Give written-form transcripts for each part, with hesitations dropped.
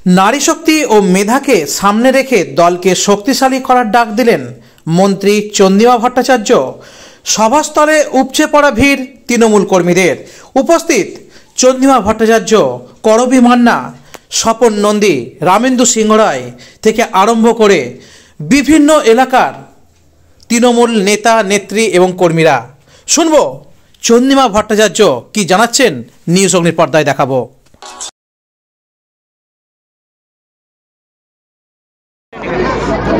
নারী শক্তি ও মেধাকে সামনে রেখে দলকে শক্তিশালী করার ডাক দিলেন মন্ত্রী চন্দ্রিমা ভট্টাচার্য। সভাস্থলে উপচে পড়া ভিড় তৃণমূল কর্মীদের। উপস্থিত চন্দ্রিমা ভট্টাচার্য, করবী মান্না, স্বপন নন্দী, রামেন্দু সিংহ রায় থেকে আরম্ভ করে বিভিন্ন এলাকার তৃণমূল নেতা নেত্রী এবং কর্মীরা। শুনব চন্দ্রিমা ভট্টাচার্য কি জানাচ্ছেন, নিউজ অগ্নির পর্দায় দেখাবো।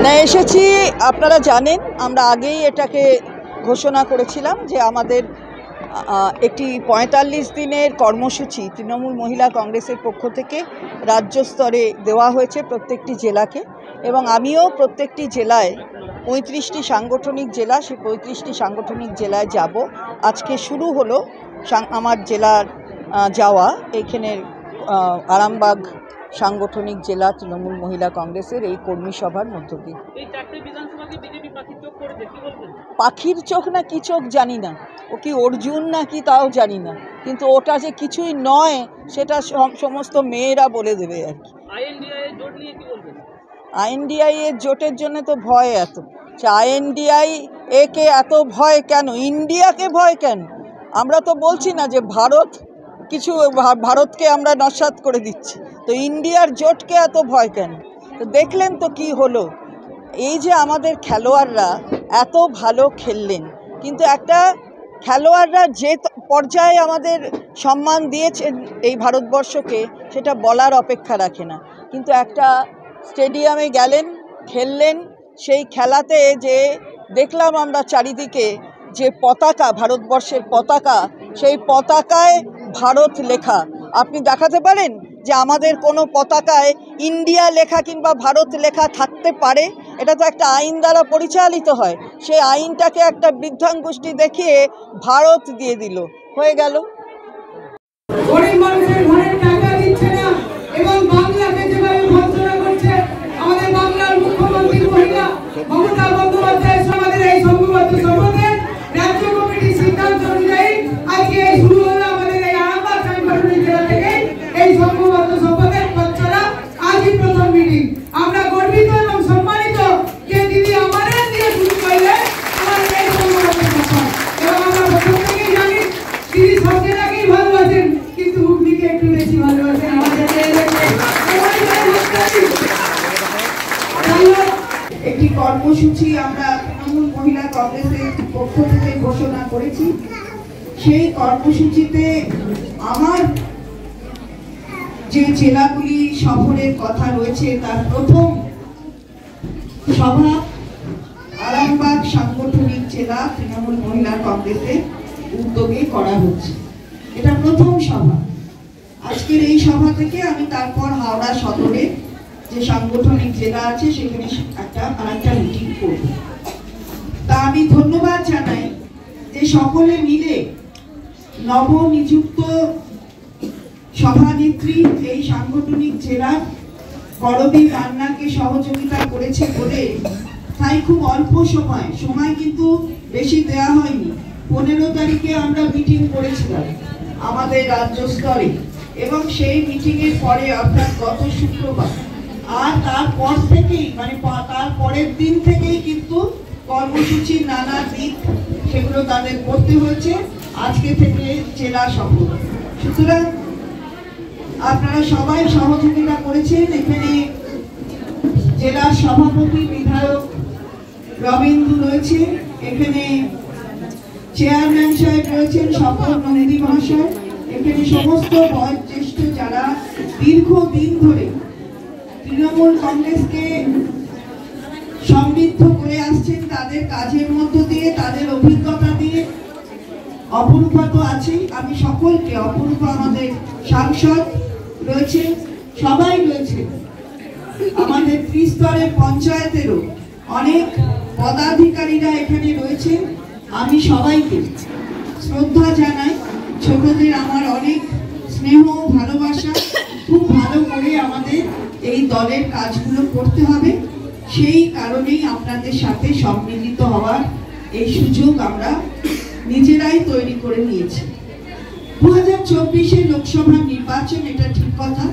না এসেছি, আপনারা জানেন আমরা আগেই এটাকে ঘোষণা করেছিলাম যে আমাদের একটি ৪৫ দিনের কর্মসূচি তৃণমূল মহিলা কংগ্রেসের পক্ষ থেকে রাজ্য স্তরে দেওয়া হয়েছে প্রত্যেকটি জেলাকে, এবং আমিও প্রত্যেকটি জেলায় ৩৫টি সাংগঠনিক জেলা, সেই ৩৫টি সাংগঠনিক জেলায় যাব। আজকে শুরু হলো আমার জেলার যাওয়া, এইখানের আরামবাগ সাংগঠনিক জেলা তৃণমূল মহিলা কংগ্রেসের এই কর্মী সভার মধ্য দিয়ে। পাখির চোখ না কি চোখ জানি না, ও কি অর্জুন না কি তাও জানি না, কিন্তু ওটা যে কিছুই নয় সেটা সমস্ত মেয়েরা বলে দেবে আর কি। আইএনডিআই এর জোটের জন্য তো ভয় এত, আইএনডিআই একে এত ভয় কেন, ইন্ডিয়াকে ভয় কেন? আমরা তো বলছি না যে ভারতকে আমরা নস্যাৎ করে দিচ্ছি, তো ইন্ডিয়ার জোটকে এত ভয় কেন? তো দেখলেন তো কি হলো, এই যে আমাদের খেলোয়াড়রা এত ভালো খেললেন, কিন্তু একটা খেলোয়াড়রা যে পর্যায়ে আমাদের সম্মান দিয়েছেন এই ভারতবর্ষকে সেটা বলার অপেক্ষা রাখে না। কিন্তু একটা স্টেডিয়ামে গেলেন, খেললেন, সেই খেলাতে যে দেখলাম আমরা চারিদিকে যে পতাকা, ভারতবর্ষের পতাকা, সেই পতাকায় ভারত লেখা। আপনি দেখাতে পারেন যে আমাদের কোনো পতাকায় ইন্ডিয়া লেখা কিংবা ভারত লেখা থাকতে পারে? এটা তো একটা আইন দ্বারা পরিচালিত হয়, সেই আইনটাকে একটা বৃদ্ধাঙ্গুষ্টি দেখিয়ে ভারত দিয়ে দিল, হয়ে গেল। একটি কর্মসূচি আমরা তৃণমূল মহিলা কংগ্রেসের পক্ষ থেকে ঘোষণা করেছি। সেই কর্মসূচিতে আমার যে জেলাগুলি সফরের কথা রয়েছে তার প্রথম সভা আরামবাগ সাংগঠনিক জেলা তৃণমূল মহিলা কংগ্রেসের উদ্যোগে করা হচ্ছে। এটা প্রথম সভা। আজকের এই সভা থেকে আমি তারপর হাওড়া সদরে যে সাংগঠনিক জেলা আছে সেখানে আরেকটা মিটিং করব। তা আমি ধন্যবাদ জানাই যে সকলে মিলে নবনিযুক্ত সভানেত্রী এই সাংগঠনিক জেলার করবী মান্নাকে সহযোগিতা করেছে বলে, তাই খুব অল্প সময় কিন্তু বেশি দেওয়া হয়নি। 15 তারিখে আমরা মিটিং করেছিলাম আমাদের রাজ্য স্তরে, এবং সেই মিটিংয়ের পরে অর্থাৎ গত শুক্রবার, আর তারপর থেকেই মানে তার পরের দিন থেকেই কিন্তু কর্মসূচির নানা দিক সেগুলো তাদের করতে হয়েছে। আজকে থেকে জেলা সফর, সুতরাং আপনারা সবাই সহযোগিতা করেছেন। এখানে জেলার সভাপতি বিধায়ক রমেন্দু রয়েছে, এখানে চেয়ারম্যান সাহেব রয়েছেন স্বপন নন্দী মহাশয়, এখানে সমস্ত বয়োজ্যেষ্ঠ যারা দীর্ঘদিন ধরে তৃণমূল কংগ্রেসকে সমৃদ্ধ করে আসছেন, তাদের কাজের মধ্য দিয়ে, তাদের অভিজ্ঞতা দিয়ে। অপরূপা তো আছেই, আমি সকলকে, অপরূপা আমাদের সাংসদ রয়েছে, সবাই রয়েছে, আমাদের ত্রিস্তরের পঞ্চায়েতেরও অনেক পদাধিকারীরা এখানে রয়েছে। আমি সবাইকে শ্রদ্ধা জানাই, ছোটদের আমার অনেক স্নেহ ভালোবাসা। খুব ভালো করে আমাদের এই দলের কাজগুলো করতে হবে, সেই কারণেই আপনাদের সাথে সম্মিলিত হওয়ার এই সুযোগ আমরা নিজেরাই তৈরি করে নিয়েছি। 2024 লোকসভা নির্বাচন, এটা ঠিক কথা,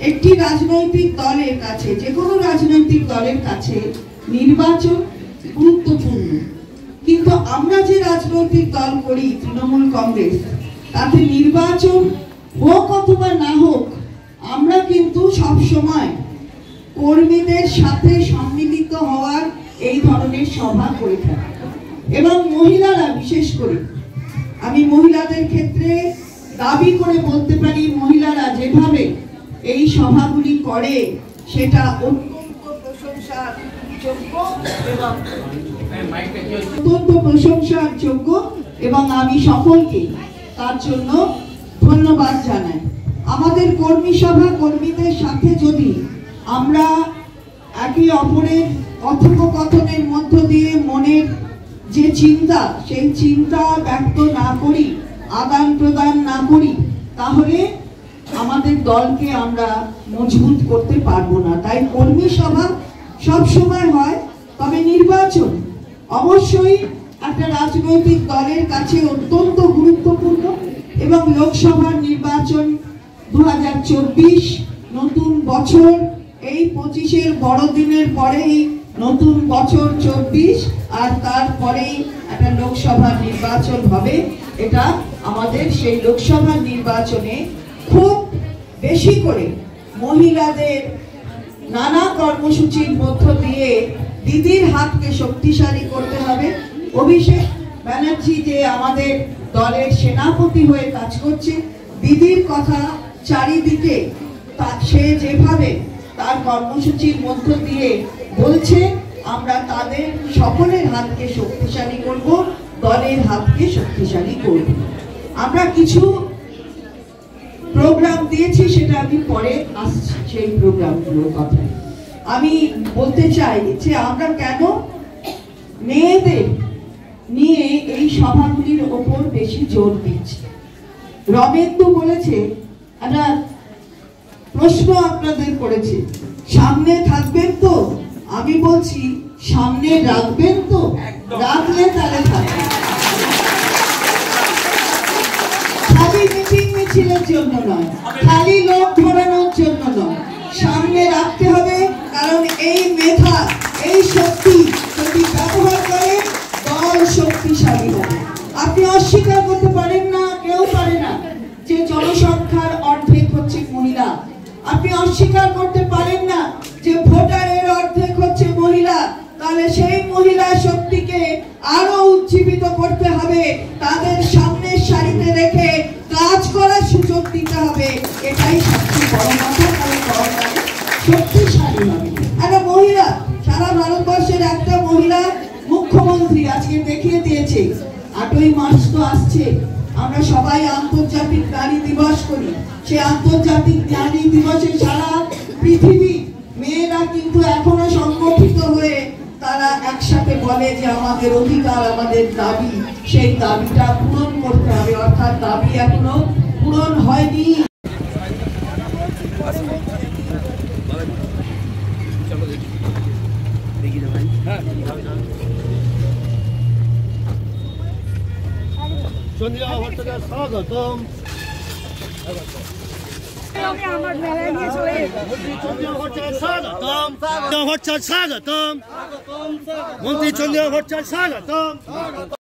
একটি রাজনৈতিক দলের কাছে, যে কোনো রাজনৈতিক দলের কাছে নির্বাচন গুরুত্বপূর্ণ, কিন্তু আমরা যে রাজনৈতিক দল করি তৃণমূল কংগ্রেস, তাতে নির্বাচন হোক অথবা না হোক আমরা কিন্তু সব সময় কর্মীদের সাথে সম্মিলিত হওয়ার এই ধরনের সভা করে থাকি। এবং মহিলারা বিশেষ করে, আমি মহিলাদের ক্ষেত্রে দাবি করে বলতে পারি, মহিলারা যেভাবে এই সভাগুলি করে সেটা অত্যন্ত প্রশংসার যোগ্য এবং আমি সকলকে তার জন্য ধন্যবাদ জানাই। আমাদের কর্মী সভা কর্মীদের সাথে যদি আমরা একে অপরের কথোপকথনের মধ্য দিয়ে মনের যে চিন্তা, সেই চিন্তা ব্যক্ত না করি, আদান প্রদান না করি, তাহলে আমাদের দলকে আমরা মজবুত করতে পারবো না। তাই কর্মী সভা সব সময় হয়, তবে নির্বাচন অবশ্যই একটা রাজনৈতিক দলের কাছে অত্যন্ত গুরুত্বপূর্ণ। এবং লোকসভার নির্বাচন 2024 নতুন বছর, এই 25-এর বড়দিনের পরেই নতুন বছর 24, আর তারপরেই একটা লোকসভা নির্বাচন হবে। এটা আমাদের সেই লোকসভা নির্বাচনে খুব বেশি করে মহিলাদের নানা কর্মসূচির মধ্য দিয়ে দিদির হাতকে শক্তিশালী করতে হবে। অভিষেক ব্যানার্জি যে আমাদের দলের সেনাপতি হয়ে কাজ করছে, দিদির কথা চারিদিকে সে যেভাবে তার কর্মসূচির মধ্য দিয়ে বলছে, আমরা তাদের সকলের হাতকে শক্তিশালী করব, দলের হাতকে শক্তিশালী করব। আমরা কিছু প্রোগ্রাম দিয়েছি, সেটা আমি পরে আসছি সেই প্রোগ্রামগুলোর কথা। আমি বলতে চাই যে আমরা কেন মেয়েদের নিয়ে এই সভাগুলির ওপর বেশি জোর দিচ্ছি। রমেন্দু বলেছে, একটা প্রশ্ন আপনাদের করেছে, সামনে থাকবেন তো? আমি বলছি, সামনে রাখবেন তো? রাখলে তাহলে থাকবেন। খালি মিটিং মিছিলের জন্য নয়, খালি লোক ঘোরানোর জন্য নয়, সামনে রাখতে হবে। কারণ এই মেধা, এই শক্তি যদি ব্যবহার করে, দল শক্তিশালী হবে। আপনি অস্বীকার করতে পারেন না, কেউ পারে না, যে জনসংখ্যার অর্ধেক হচ্ছে মহিলা। আপনি অস্বীকার করতে পারেন না যে ভোটারের অর্ধেক হচ্ছে মহিলা। তাহলে সেই মহিলা শক্তিকে আরো উজ্জীবিত করতে হবে, তাদের সামনের সারিতে রেখে কাজ করার সুযোগ দিতে হবে। এটাই সবচেয়ে বড় কথা। তাহলে দল শক্তিশালী হবে। একটা মহিলা, সারা ভারতবর্ষের একটা মহিলা মুখ্যমন্ত্রী আজকে দেখিয়ে দিয়েছে। 8ই মার্চ তো আসছে, আমরা সবাই আন্তর্জাতিক নারী দিবস করি। সে আন্তর্জাতিক নারী দিবসে সারা পৃথিবী মেয়েরা কিন্তু এখনো সংগঠিত হয়ে তারা একসাথে বলে যে আমাদের অধিকার, আমাদের দাবি, সেই দাবিটা পূরণ করতে হবে। অর্থাৎ দাবি এখনো পূরণ হয়নি। চন্দ্রিমা ভট্টাচার্য স্বাগতম। মন্ত্রী চন্দ্রিমা ভট্টাচার্য স্বাগতম।